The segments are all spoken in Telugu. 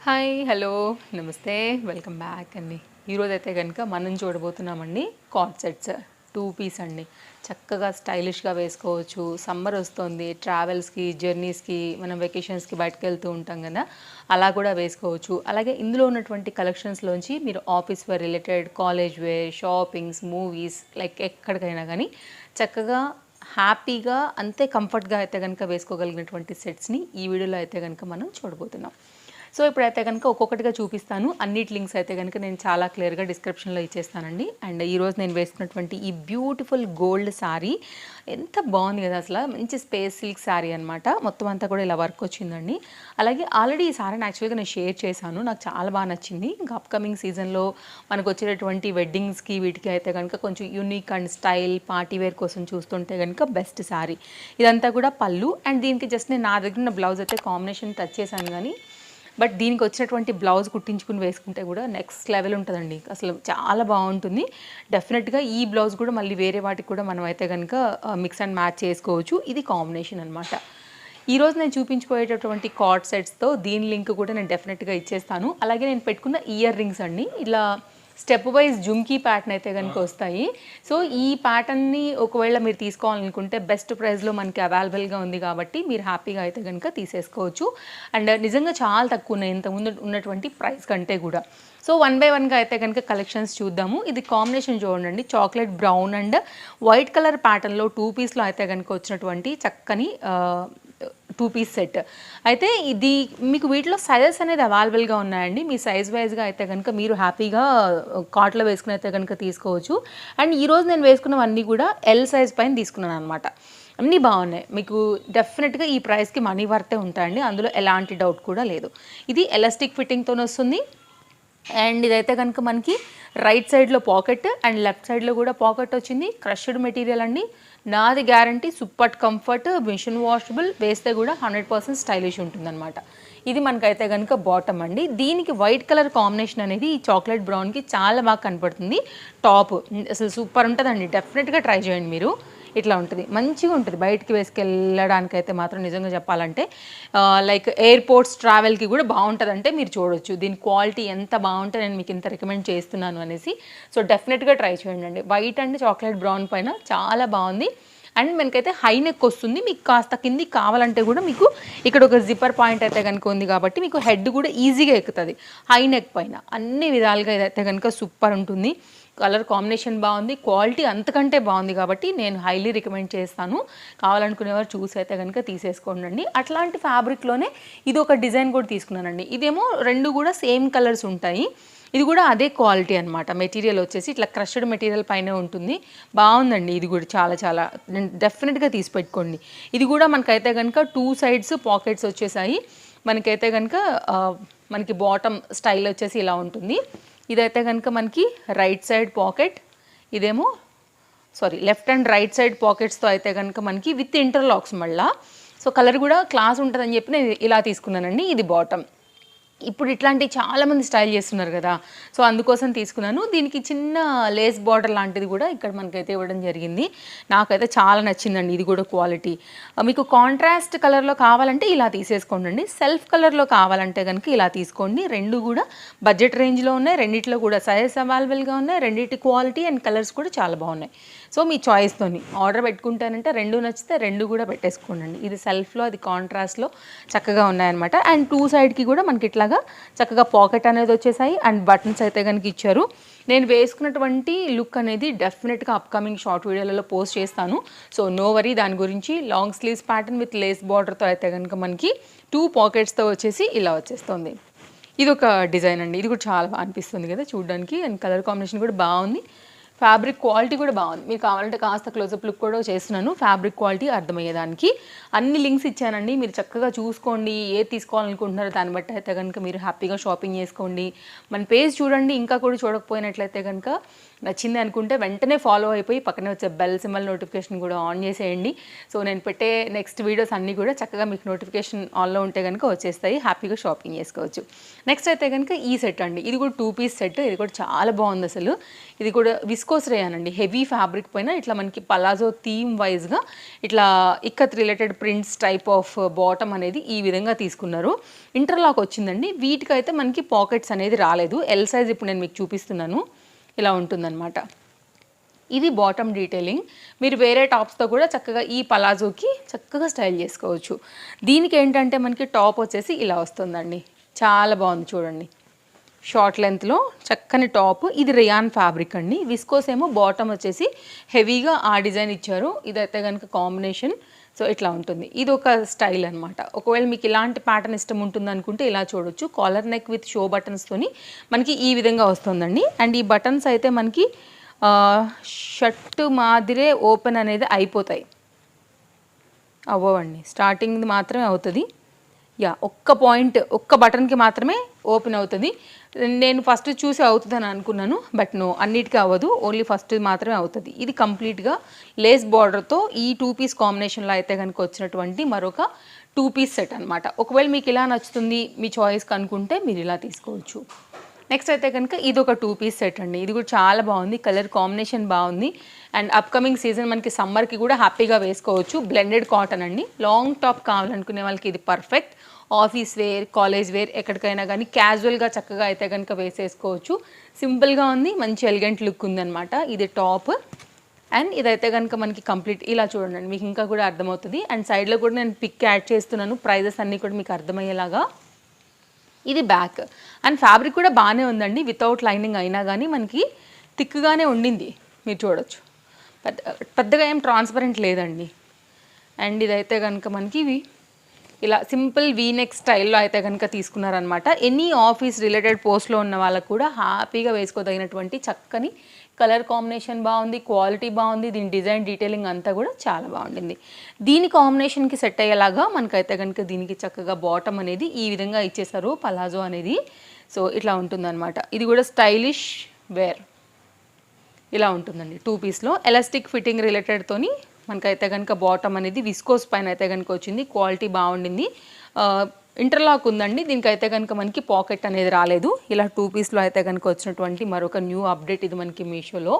హాయ్ హలో నమస్తే వెల్కమ్ బ్యాక్ అండి. ఈరోజైతే కనుక మనం చూడబోతున్నామండి కార్డ్ సెట్స్ 2 పీస్ అండి. చక్కగా స్టైలిష్గా వేసుకోవచ్చు. సమ్మర్ వస్తుంది, ట్రావెల్స్కి జర్నీస్కి మనం వెకేషన్స్కి బయటకు వెళ్తూ ఉంటాం కదా, అలా కూడా వేసుకోవచ్చు. అలాగే ఇందులో ఉన్నటువంటి కలెక్షన్స్లోంచి మీరు office wear related, college wear, shoppings, movies like ఎక్కడికైనా కానీ చక్కగా హ్యాపీగా అంతే కంఫర్ట్గా అయితే కనుక వేసుకోగలిగినటువంటి సెట్స్ని ఈ వీడియోలో అయితే కనుక మనం చూడబోతున్నాం. సో ఇప్పుడైతే కనుక ఒక్కొక్కటిగా చూపిస్తాను. అన్నిటి లింక్స్ అయితే కనుక నేను చాలా క్లియర్గా డిస్క్రిప్షన్లో ఇచ్చేస్తానండి. అండ్ ఈరోజు నేను వేసుకున్నటువంటి ఈ బ్యూటిఫుల్ గోల్డ్ శారీ ఎంత బాగుంది కదా, అసలు మంచి స్పేస్ సిల్క్ శారీ అనమాట. మొత్తం అంతా కూడా ఇలా వర్క్ వచ్చిందండి. అలాగే ఆల్రెడీ ఈ శారీని యాక్చువల్గా నేను షేర్ చేశాను, నాకు చాలా బాగా నచ్చింది. ఇంకా అప్కమింగ్ సీజన్లో మనకు వచ్చేటటువంటి వెడ్డింగ్స్కి వీటికి అయితే కనుక కొంచెం unique and style party wear కోసం చూస్తుంటే కనుక బెస్ట్ శారీ. ఇదంతా కూడా పళ్ళు. అండ్ దీనికి జస్ట్ నేను నా దగ్గర ఉన్న బ్లౌజ్ అయితే కాంబినేషన్ టచ్ చేశాను, కానీ బట్ దీనికి వచ్చినటువంటి బ్లౌజ్ కుట్టించుకుని వేసుకుంటే కూడా నెక్స్ట్ లెవెల్ ఉంటుందండి. అసలు చాలా బాగుంటుంది. డెఫినెట్గా ఈ బ్లౌజ్ కూడా మళ్ళీ వేరే వాటికి కూడా మనం అయితే కనుక మిక్స్ అండ్ మ్యాచ్ చేసుకోవచ్చు. ఇది కాంబినేషన్ అనమాట. ఈరోజు నేను చూపించిపోయేటటువంటి కార్డ్ సెట్స్తో దీని లింక్ కూడా నేను డెఫినెట్గా ఇచ్చేస్తాను. అలాగే నేను పెట్టుకున్న ఇయర్ రింగ్స్ అండి, ఇలా స్టెప్ వైజ్ జుమ్కీ ప్యాటర్న్ అయితే కనుక వస్తాయి. సో ఈ ప్యాటర్న్ని ఒకవేళ మీరు తీసుకోవాలనుకుంటే బెస్ట్ ప్రైస్లో మనకి అవైలబుల్గా ఉంది కాబట్టి మీరు హ్యాపీగా అయితే కనుక తీసేసుకోవచ్చు. అండ్ నిజంగా చాలా తక్కువ ఉన్నాయి ఇంతకుముందు ఉన్నటువంటి ప్రైస్ కంటే కూడా. సో వన్ బై వన్గా అయితే కనుక కలెక్షన్స్ చూద్దాము. ఇది కాంబినేషన్ చూడండి, chocolate brown and white colour ప్యాటర్న్లో 2 పీస్లో అయితే కనుక వచ్చినటువంటి చక్కని 2 పీస్ సెట్. అయితే ఇది మీకు వీటిలో సైజెస్ అనేది అవైలబుల్గా ఉన్నాయండి. మీ సైజ్ వైజ్గా అయితే కనుక మీరు హ్యాపీగా కార్ట్లో వేసుకుని అయితే కనుక తీసుకోవచ్చు. అండ్ ఈరోజు నేను వేసుకున్నవన్నీ కూడా ఎల్ సైజ్ పైన తీసుకున్నాను అనమాట. అన్నీ బాగున్నాయి. మీకు డెఫినెట్గా ఈ ప్రైస్కి మనీ వర్తే ఉంటాయండి, అందులో ఎలాంటి డౌట్ కూడా లేదు. ఇది ఎలాస్టిక్ ఫిట్టింగ్తో వస్తుంది. అండ్ ఇదైతే కనుక మనకి రైట్ సైడ్లో పాకెట్ అండ్ లెఫ్ట్ సైడ్లో కూడా పాకెట్ వచ్చింది. క్రష్డ్ మెటీరియల్ అండి, నాది guarantee, super comfort, machine washable, వేస్తే కూడా 100% స్టైలిష్ ఉంటుందన్నమాట. ఇది మనకైతే కనుక బాటమ్ అండి. దీనికి వైట్ కలర్ కాంబినేషన్ అనేది ఈ చాక్లెట్ బ్రౌన్కి చాలా బాగా కనపడుతుంది. టాప్ అసలు సూపర్ ఉంటుందండి, డెఫినెట్గా ట్రై చేయండి మీరు. ఇట్లా ఉంటుంది, మంచిగా ఉంటుంది. బయటికి వేసుకెళ్ళడానికి అయితే మాత్రం నిజంగా చెప్పాలంటే లైక్ ఎయిర్పోర్ట్స్ ట్రావెల్కి కూడా బాగుంటుంది. అంటే మీరు చూడొచ్చు దీని క్వాలిటీ ఎంత బాగుంటుంది, నేను మీకు ఇంత రికమెండ్ చేస్తున్నాను అనేసి. సో డెఫినెట్గా ట్రై చేయండి అండి. వైట్ అండ్ చాక్లెట్ బ్రౌన్ పైన చాలా బాగుంది. అండ్ మనకైతే హై నెక్ వస్తుంది. మీకు కాస్త కింది కావాలంటే కూడా మీకు ఇక్కడ ఒక జిప్పర్ పాయింట్ అయితే కనుక ఉంది కాబట్టి మీకు హెడ్ కూడా ఈజీగా ఎక్కుతుంది హై నెక్ పైన. అన్ని విధాలుగా ఇదైతే కనుక సూపర్ ఉంటుంది. కలర్ కాంబినేషన్ బాగుంది, క్వాలిటీ అంతకంటే బాగుంది కాబట్టి నేను హైలీ రికమెండ్ చేస్తాను. కావాలనుకునేవారు చూసి అయితే కనుక తీసేసుకోండి. అట్లాంటి ఫ్యాబ్రిక్లోనే ఇది ఒక డిజైన్ కూడా తీసుకున్నానండి. ఇదేమో రెండు కూడా సేమ్ కలర్స్ ఉంటాయి. ఇది కూడా అదే క్వాలిటీ అనమాట. మెటీరియల్ వచ్చేసి ఇట్లా క్రష్డ్ మెటీరియల్ పైన ఉంటుంది. బాగుందండి ఇది కూడా చాలా చాలా. డెఫినెట్గా తీసి పెట్టుకోండి. ఇది కూడా మనకైతే కనుక 2 సైడ్స్ పాకెట్స్ వచ్చేసాయి. మనకైతే కనుక మనకి బాటమ్ స్టైల్ వచ్చేసి ఇలా ఉంటుంది. ఇదైతే కనుక మనకి రైట్ సైడ్ పాకెట్, ఇదేమో లెఫ్ట్ అండ్ రైట్ సైడ్ పాకెట్స్తో అయితే కనుక మనకి విత్ ఇంటర్లాక్స్ మళ్ళా. సో కలర్ కూడా క్లాస్ ఉంటుందని చెప్పి నేను ఇలా తీసుకున్నానండి. ఇది బాటమ్. ఇప్పుడు ఇట్లాంటివి చాలామంది స్టైల్ చేస్తున్నారు కదా, సో అందుకోసం తీసుకున్నాను. దీనికి చిన్న లేస్ బార్డర్ లాంటిది కూడా ఇక్కడ మనకైతే ఇవ్వడం జరిగింది. నాకైతే చాలా నచ్చిందండి ఇది కూడా క్వాలిటీ. మీకు కాంట్రాస్ట్ కలర్లో కావాలంటే ఇలా తీసేసుకోండి. సెల్ఫ్ కలర్లో కావాలంటే కనుక ఇలా తీసుకోండి. రెండు కూడా బడ్జెట్ రేంజ్లో ఉన్నాయి. రెండిట్లో కూడా సైజెస్ అవైలబుల్గా ఉన్నాయి. రెండింటి క్వాలిటీ అండ్ కలర్స్ కూడా చాలా బాగున్నాయి. సో మీ చాయిస్తోని ఆర్డర్ పెట్టుకుంటానంటే రెండు నచ్చితే రెండు కూడా పెట్టేసుకోండి. ఇది సెల్ఫ్లో, అది కాంట్రాస్ట్లో చక్కగా ఉన్నాయన్నమాట. అండ్ 2 సైడ్కి కూడా మనకి ఇట్లాగా చక్కగా పాకెట్ అనేది వచ్చేసాయి. అండ్ బటన్స్ అయితే కనుక ఇచ్చారు. నేను వేసుకున్నటువంటి లుక్ అనేది డెఫినెట్గా అప్కమింగ్ షార్ట్ వీడియోలలో పోస్ట్ చేస్తాను. సో నో వరీ దాని గురించి. Long sleeves pattern with lace బార్డర్తో అయితే కనుక మనకి 2 పాకెట్స్తో వచ్చేసి ఇలా వచ్చేస్తుంది. ఇది ఒక డిజైన్ అండి. ఇది కూడా చాలా బాగా అనిపిస్తుంది కదా చూడడానికి. అండ్ కలర్ కాంబినేషన్ కూడా బాగుంది. ఫ్యాబ్రిక్ క్వాలిటీ కూడా బాగుంది. మీకు కావాలంటే కాస్త క్లోజప్ లుక్ కూడా చేస్తున్నాను ఫ్యాబ్రిక్ క్వాలిటీ అర్థమయ్యేదానికి. అన్ని లింక్స్ ఇచ్చానండి, మీరు చక్కగా చూసుకోండి. ఏది తీసుకోవాలనుకుంటున్నారో దాన్ని బట్టి అయితే కనుక మీరు హ్యాపీగా షాపింగ్ చేసుకోండి. మన పేజ్ చూడండి, ఇంకా కూడా చూడకపోయినట్లయితే కనుక నచ్చింది అనుకుంటే వెంటనే ఫాలో అయిపోయి పక్కనే వచ్చే బెల్ సింబల్ నోటిఫికేషన్ కూడా ఆన్ చేసేయండి. సో నేను పెట్టే నెక్స్ట్ వీడియోస్ అన్నీ కూడా చక్కగా మీకు నోటిఫికేషన్ ఆన్లో ఉంటే కనుక వచ్చేస్తాయి. హ్యాపీగా షాపింగ్ చేసుకోవచ్చు. నెక్స్ట్ అయితే కనుక ఈ సెట్ అండి. ఇది కూడా 2 పీస్ సెట్. ఇది కూడా చాలా బాగుంది అసలు. ఇది కూడా విస్కో విస్కోస్ రేయాన్ అండి, హెవీ ఫ్యాబ్రిక్ పైన ఇట్లా మనకి పలాజో థీమ్ వైజ్గా ఇట్లా ikat related prints type of bottom అనేది ఈ విధంగా తీసుకున్నారు. ఇంటర్లాక్ వచ్చిందండి. వీటికైతే మనకి పాకెట్స్ అనేది రాలేదు. ఎల్ సైజ్ ఇప్పుడు నేను మీకు చూపిస్తున్నాను, ఇలా ఉంటుందన్నమాట. ఇది బాటమ్ డీటెయిలింగ్. మీరు వేరే టాప్స్తో కూడా చక్కగా ఈ పలాజోకి చక్కగా స్టైల్ చేసుకోవచ్చు. దీనికి ఏంటంటే మనకి టాప్ వచ్చేసి ఇలా వస్తుందండి, చాలా బాగుంది చూడండి. షార్ట్ లెంత్లో చక్కని టాప్. ఇది రియాన్ ఫ్యాబ్రిక్ అండి. విస్కోస్ ఏమో బాటమ్ వచ్చేసి హెవీగా ఆ డిజైన్ ఇచ్చారు. ఇదైతే కనుక కాంబినేషన్. సో ఇట్లా ఉంటుంది. ఇది ఒక స్టైల్ అనమాట. ఒకవేళ మీకు ఇలాంటి ప్యాటర్న్ ఇష్టం ఉంటుంది అనుకుంటే ఇలా చూడొచ్చు. కాలర్ నెక్ విత్ షో బటన్స్తోని మనకి ఈ విధంగా వస్తుందండి. అండ్ ఈ బటన్స్ అయితే మనకి షర్ట్ మాదిరే ఓపెన్ అనేది అయిపోతాయి, అవ్వండి. స్టార్టింగ్ మాత్రమే అవుతుంది. యా, ఒక్క పాయింట్, ఒక్క బటన్కి మాత్రమే ఓపెన్ అవుతుంది. నేను ఫస్ట్ చూసి అవుతుందని అనుకున్నాను, బట్ నో, అన్నిటికీ అవ్వదు, ఓన్లీ ఫస్ట్ మాత్రమే అవుతుంది. ఇది కంప్లీట్గా లేస్ బార్డర్తో ఈ 2 పీస్ కాంబినేషన్లో అయితే కనుక వచ్చినటువంటి మరొక 2 పీస్ సెట్ అనమాట. ఒకవేళ మీకు ఇలా నచ్చుతుంది మీ చాయిస్కి అనుకుంటే మీరు ఇలా తీసుకోవచ్చు. నెక్స్ట్ అయితే కనుక ఇది ఒక 2 పీస్ సెట్ అండి. ఇది కూడా చాలా బాగుంది, కలర్ కాంబినేషన్ బాగుంది. అండ్ అప్కమింగ్ సీజన్ మనకి సమ్మర్కి కూడా హ్యాపీగా వేసుకోవచ్చు. బ్లెండెడ్ కాటన్ అండి. లాంగ్ టాప్ కావాలనుకునే వాళ్ళకి ఇది perfect. Office wear, college wear, ఎక్కడికైనా కానీ క్యాజువల్గా చక్కగా అయితే కనుక వేసేసుకోవచ్చు. సింపుల్గా ఉంది, మంచి ఎలిగెంట్ లుక్ ఉందన్నమాట. ఇది టాప్. అండ్ ఇదైతే కనుక మనకి కంప్లీట్ ఇలా చూడండి, మీకు ఇంకా కూడా అర్థమవుతుంది. అండ్ సైడ్లో కూడా నేను పిక్ యాడ్ చేస్తున్నాను, ప్రైజెస్ అన్నీ కూడా మీకు అర్థమయ్యేలాగా. ఇది బ్యాక్. అండ్ ఫ్యాబ్రిక్ కూడా బాగానే ఉందండి, వితౌట్ లైనింగ్ అయినా కానీ మనకి థిక్గానే ఉండింది, మీరు చూడొచ్చు. పెద్దగా ఏం ట్రాన్స్పరెంట్ లేదండి. అండ్ ఇదైతే కనుక మనకి ఇలా సింపుల్ వీనెక్ స్టైల్లో అయితే కనుక తీసుకున్నారనమాట. ఎనీ ఆఫీస్ రిలేటెడ్ పోస్ట్లో ఉన్న వాళ్ళకు కూడా హ్యాపీగా వేసుకోదగినటువంటి చక్కని కలర్ కాంబినేషన్ బాగుంది, క్వాలిటీ బాగుంది. దీని డిజైన్ డీటెయిలింగ్ అంతా కూడా చాలా బాగుండింది. దీని కాంబినేషన్కి సెట్ అయ్యేలాగా మనకైతే కనుక దీనికి చక్కగా బాటమ్ అనేది ఈ విధంగా ఇచ్చేసారు, పలాజో అనేది. సో ఇట్లా ఉంటుందన్నమాట. ఇది కూడా స్టైలిష్ వేర్ ఇలా ఉంటుందండి. 2 పీస్లో ఎలాస్టిక్ ఫిట్టింగ్ రిలేటెడ్తోని మనకైతే కనుక బాటమ్ అనేది విస్కోస్ పైన అయితే కనుక వచ్చింది, క్వాలిటీ బాగుండింది. ఇంటర్లాక్ ఉందండి. దీనికైతే కనుక మనకి పాకెట్ అనేది రాలేదు. ఇలా 2 పీస్లో అయితే కనుక వచ్చినటువంటి మరొక న్యూ అప్డేట్ ఇది మనకి మీషోలో.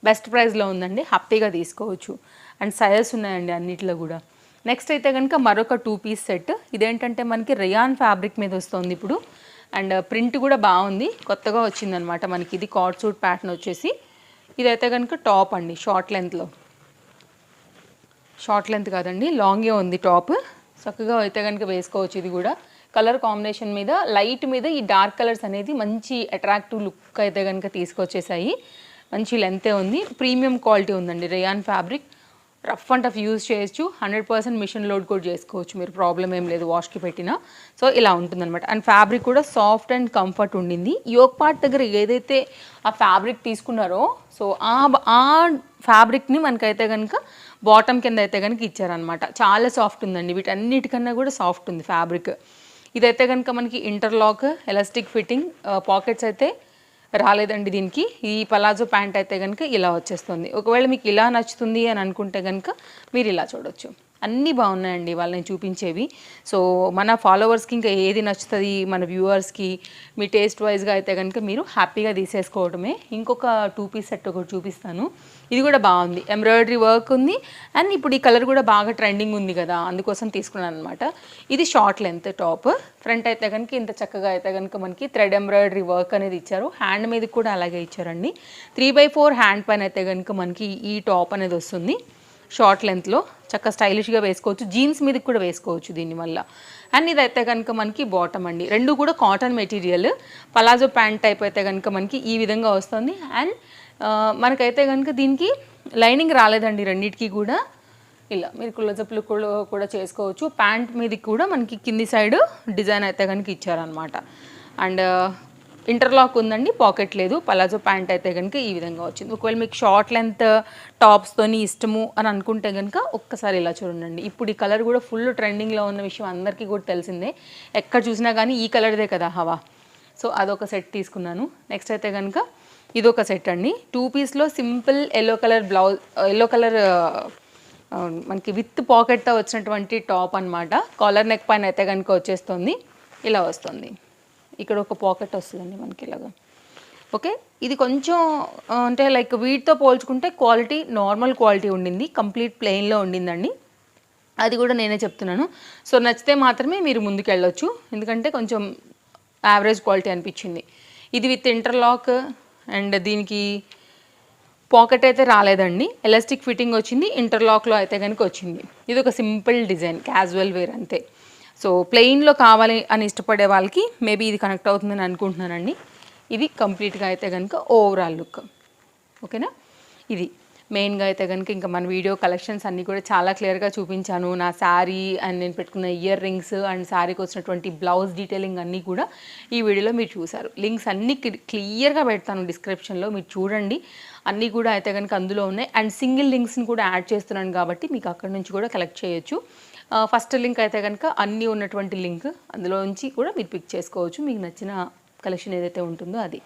బెస్ట్ ప్రైస్లో ఉందండి, హ్యాపీగా తీసుకోవచ్చు. అండ్ సైజెస్ ఉన్నాయండి అన్నిట్లో కూడా. నెక్స్ట్ అయితే కనుక మరొక 2 పీస్ సెట్. ఇదేంటంటే మనకి రియాన్ ఫ్యాబ్రిక్ మీద వస్తుంది ఇప్పుడు. అండ్ ప్రింట్ కూడా బాగుంది, కొత్తగా వచ్చిందనమాట మనకి. ఇది కార్డ్ సూట్ ప్యాటర్న్ వచ్చేసి. ఇదైతే కనుక టాప్ అండి, షార్ట్ లెంత్లో. షార్ట్ లెంత్ కాదండి, లాంగే ఉంది టాప్. చక్కగా అయితే కనుక వేసుకోవచ్చు. ఇది కూడా కలర్ కాంబినేషన్ మీద, లైట్ మీద ఈ డార్క్ కలర్స్ అనేది మంచి అట్రాక్టివ్ లుక్ అయితే కనుక తీసుకొచ్చేసాయి. మంచి లెంతే ఉంది, ప్రీమియం క్వాలిటీ ఉందండి. Rayon fabric rough and tough use చేయొచ్చు. 100% మిషన్ లోడ్ కూడా చేసుకోవచ్చు మీరు, ప్రాబ్లం ఏం లేదు వాష్కి పెట్టినా. సో ఇలా ఉంటుందన్నమాట. అండ్ ఫ్యాబ్రిక్ కూడా సాఫ్ట్ అండ్ కంఫర్ట్ ఉండింది. యోక్ పార్ట్ దగ్గర ఏదైతే ఆ ఫ్యాబ్రిక్ తీసుకున్నారో, సో ఆ ఫ్యాబ్రిక్ని మనకైతే కనుక బాటమ్ కింద అయితే కనుక ఇచ్చారనమాట. చాలా సాఫ్ట్ ఉందండి, వీటన్నిటికన్నా కూడా సాఫ్ట్ ఉంది ఫ్యాబ్రిక్. ఇదైతే కనుక మనకి ఇంటర్లాక్, ఎలాస్టిక్ ఫిట్టింగ్, పాకెట్స్ అయితే రాలేదండి దీనికి. ఈ పలాజో ప్యాంట్ అయితే కనుక ఇలా వచ్చేస్తుంది. ఒకవేళ మీకు ఇలా నచ్చుతుంది అని అనుకుంటే కనుక మీరు ఇలా చూడొచ్చు. అన్నీ బాగున్నాయండి వాళ్ళు నేను చూపించేవి. సో మన ఫాలోవర్స్కి ఇంకా ఏది నచ్చుతుంది, మన వ్యూవర్స్కి మీ టేస్ట్ వైజ్గా అయితే కనుక మీరు హ్యాపీగా తీసేసుకోవడమే. ఇంకొక 2 పీస్ సెట్ ఒకటి చూపిస్తాను. ఇది కూడా బాగుంది, ఎంబ్రాయిడరీ వర్క్ ఉంది. అండ్ ఇప్పుడు ఈ కలర్ కూడా బాగా ట్రెండింగ్ ఉంది కదా, అందుకోసం తీసుకున్నాను అనమాట. ఇది షార్ట్ లెంత్ టాప్. ఫ్రంట్ అయితే కనుక ఇంత చక్కగా అయితే కనుక మనకి థ్రెడ్ ఎంబ్రాయిడరీ వర్క్ అనేది ఇచ్చారు. హ్యాండ్ మీద కూడా అలాగే ఇచ్చారండి. 3/4 హ్యాండ్ పైన అయితే కనుక మనకి ఈ టాప్ అనేది వస్తుంది. షార్ట్ లెంత్లో చక్కగా స్టైలిష్గా వేసుకోవచ్చు, జీన్స్ మీదకి కూడా వేసుకోవచ్చు దీనివల్ల. అండ్ ఇదైతే కనుక మనకి బాటమ్ అండి. రెండు కూడా cotton material. Palazzo pant type అయితే కనుక మనకి ఈ విధంగా వస్తుంది. అండ్ మనకైతే కనుక దీనికి లైనింగ్ రాలేదండి రెండింటికి కూడా. ఇలా మీరు క్లోజప్లు కూడా చేసుకోవచ్చు. ప్యాంట్ మీదకి కూడా మనకి కింది సైడ్ డిజైన్ అయితే కనుక ఇచ్చారనమాట. అండ్ ఇంటర్లాక్ ఉందండి, పాకెట్ లేదు. పలాజో ప్యాంట్ అయితే కనుక ఈ విధంగా వచ్చింది. ఒకవేళ మీకు షార్ట్ లెంత్ టాప్స్తోని ఇష్టము అని అనుకుంటే కనుక ఒక్కసారి ఇలా చూడండి. ఇప్పుడు ఈ కలర్ కూడా ఫుల్ ట్రెండింగ్లో ఉన్న విషయం అందరికీ కూడా తెలిసిందే. ఎక్కడ చూసినా కానీ ఈ కలర్దే కదా హవా. సో అదొక సెట్ తీసుకున్నాను. నెక్స్ట్ అయితే కనుక ఇదొక సెట్ అండి. 2 పీస్లో simple yellow colour blouse, yellow colour మనకి విత్ పాకెట్తో వచ్చినటువంటి టాప్ అనమాట. కాలర్ నెక్ పైన అయితే కనుక వచ్చేస్తుంది, ఇలా వస్తుంది. ఇక్కడ ఒక పాకెట్ వస్తుందండి మనకి ఇలాగా. ఓకే, ఇది కొంచెం అంటే లైక్ వీటితో పోల్చుకుంటే క్వాలిటీ నార్మల్ క్వాలిటీ ఉండింది, కంప్లీట్ ప్లెయిన్లో ఉండిందండి. అది కూడా నేనే చెప్తున్నాను. సో నచ్చితే మాత్రమే మీరు ముందుకు వెళ్ళొచ్చు, ఎందుకంటే కొంచెం యావరేజ్ క్వాలిటీ అనిపించింది. ఇది విత్ ఇంటర్లాక్ అండ్ దీనికి పాకెట్ అయితే రాలేదండి, ఎలాస్టిక్ ఫిట్టింగ్ వచ్చింది, ఇంటర్లాక్లో అయితే కనుక వచ్చింది. ఇది ఒక సింపుల్ డిజైన్, క్యాజువల్ వేర్ అంతే. సో ప్లెయిన్లో కావాలి అని ఇష్టపడే వాళ్ళకి మేబీ ఇది కనెక్ట్ అవుతుందని అనుకుంటున్నానండి. ఇది కంప్లీట్గా అయితే కనుక ఓవరాల్ లుక్. ఓకేనా, ఇది మెయిన్గా అయితే కనుక ఇంకా మన వీడియో కలెక్షన్స్ అన్నీ కూడా చాలా క్లియర్గా చూపించాను. నా శారీ అండ్ నేను పెట్టుకున్న ఇయర్ రింగ్స్ అండ్ శారీకి వచ్చినటువంటి బ్లౌజ్ డీటెయిలింగ్ అన్నీ కూడా ఈ వీడియోలో మీరు చూసారు. లింక్స్ అన్నీ క్లియర్గా పెడతాను డిస్క్రిప్షన్లో, మీరు చూడండి. అన్నీ కూడా అయితే కనుక అందులో ఉన్నాయి. అండ్ సింగిల్ లింక్స్ని కూడా యాడ్ చేస్తున్నాను కాబట్టి మీకు అక్కడ నుంచి కూడా కలెక్ట్ చేయొచ్చు. ఫస్ట్ లింక్ అయితే కనుక అన్నీ ఉన్నటువంటి లింక్, అందులో నుంచి కూడా మీరు పిక్ చేసుకోవచ్చు మీకు నచ్చిన కలెక్షన్ ఏదైతే ఉంటుందో అది.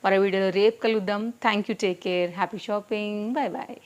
మరో వీడియోలో రేపు కలుద్దాం. Thank you, take care, happy shopping, bye bye.